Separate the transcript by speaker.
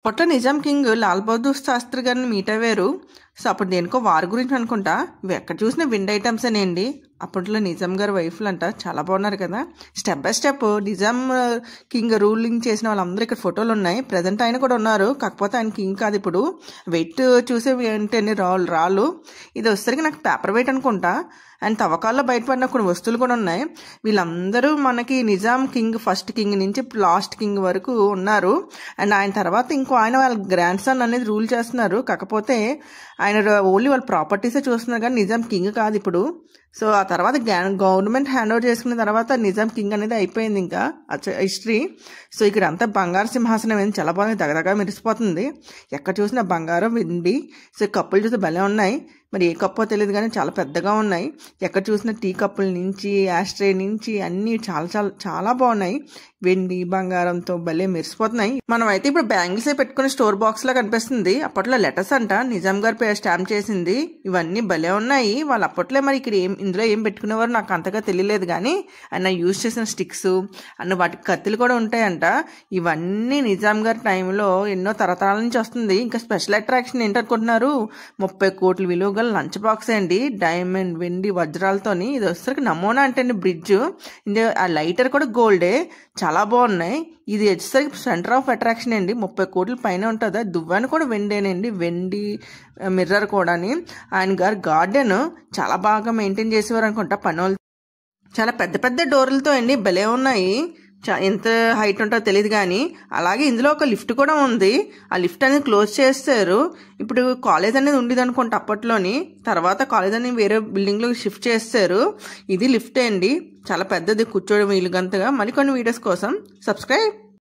Speaker 1: అప్పట్లో నిజాం కింగ్ లాల్ బహదూర్ శాస్త్రి గారిని మీట్ అయ్యారు. సో అప్పుడు దేనికో వారి గురించి అనుకుంటా. ఇవి ఎక్కడ చూసినా విండ్ ఐటమ్స్ అండి. అప్పట్లో నిజాం గారి వైఫ్లు అంట చాలా బాగున్నారు కదా. Step by step Nizam king ruling చేసిన వాళ్ళందరూ ఇక్కడ ఫోటోలు ఉన్నాయి. ప్రజెంట్ ఆయన కూడా ఉన్నారు, కాకపోతే ఆయన కింగ్ కాదు. ఇప్పుడు వెయిట్ చూసే ఏంటండి రాళ్ళు. ఇది వచ్చేసరికి నాకు పేపర్ వెయిట్ అనుకుంటా. అండ్ తవ్వకాల్లో బయటపడిన కొన్ని వస్తువులు కూడా ఉన్నాయి. వీళ్ళందరూ మనకి నిజాం కింగ్ ఫస్ట్ కింగ్ నుంచి లాస్ట్ కింగ్ వరకు ఉన్నారు. అండ్ ఆయన తర్వాత ఇంకో ఆయన వాళ్ళ గ్రాండ్ సన్ అనేది రూల్ చేస్తున్నారు. కాకపోతే ఆయన ఓన్లీ వాళ్ళ ప్రాపర్టీసే చూస్తున్నారు కానీ నిజాం కింగ్ కాదు ఇప్పుడు. సో ఆ తర్వాత గవర్నమెంట్ హ్యాండ్ ఓవర్ చేసుకున్న తర్వాత నిజాం కింగ్ అనేది అయిపోయింది ఇంకా హిస్టరీ. సో ఇక్కడ అంతా బంగారు సింహాసనం ఏంది, చాలా బాగా దగదగా మెరిసిపోతుంది. ఎక్కడ చూసినా బంగారం వెండి. సో కప్పులు చూస్తే భలే ఉన్నాయి. మరి ఏ కప్పో తెలియదు కానీ చాలా పెద్దగా ఉన్నాయి. ఎక్కడ చూసినా టీ కప్పుల నుంచి యాస్ట్రే నుంచి అన్నీ చాలా చాలా చాలా బాగున్నాయి. వెండి బంగారంతో భలే మెరిసిపోతున్నాయి. మనం అయితే ఇప్పుడు బ్యాంగిల్స్ పెట్టుకునే స్టోర్ బాక్స్ లా కనిపిస్తుంది. అప్పట్లో లెటర్స్ అంట నిజాం గారు స్టాంప్ చేసింది. ఇవన్నీ భలే ఉన్నాయి. వాళ్ళు అప్పట్లో మరి ఇక్కడ ఇందులో ఏం పెట్టుకునేవారు నాకు అంతగా తెలియలేదు కానీ ఆయన యూజ్ చేసిన స్టిక్స్ అన్న వాటికి కత్తులు కూడా ఉంటాయంట. ఇవన్నీ నిజాం గారి టైంలో ఎన్నో తరతరాల నుంచి వస్తుంది. ఇంకా స్పెషల్ అట్రాక్షన్ ఏంటనుకుంటున్నారు, 30 కోట్ల విలువ గల లంచ్ బాక్స్ అండి. డైమండ్ వెండి వజ్రాలతోని. ఇది వచ్చేసరికి నమూనా అంటే బ్రిడ్జ్. ఆ లైటర్ కూడా గోల్డే. చాలా బాగున్నాయి. ఇది వచ్చేసరికి సెంటర్ ఆఫ్ అట్రాక్షన్ అండి. 30 కోట్ల పైన ఉంటుందా. దువ్వాని కూడా వెండేనండి, వెండి మిర్రర్ కూడా. ఆయన గారు గార్డెన్ చాలా బాగా మెయింటైన్ చేసేవారు అనుకుంటా పనులు. చాలా పెద్ద పెద్ద డోర్లతో అండి భలే ఉన్నాయి. ఎంత హైట్ ఉంటుందో తెలియదు కానీ. అలాగే ఇందులో ఒక లిఫ్ట్ కూడా ఉంది. ఆ లిఫ్ట్ అనేది క్లోజ్ చేస్తారు. ఇప్పుడు కాలేజ్ అనేది ఉండేది అనుకుంటా అప్పట్లోని. తర్వాత కాలేజ్ అనేది వేరే బిల్డింగ్లో షిఫ్ట్ చేస్తారు. ఇది లిఫ్ట్ అండి, చాలా పెద్దది, కూర్చోవడం వీలుగంతగా. మరికొన్ని వీడియోస్ కోసం సబ్స్క్రైబ్.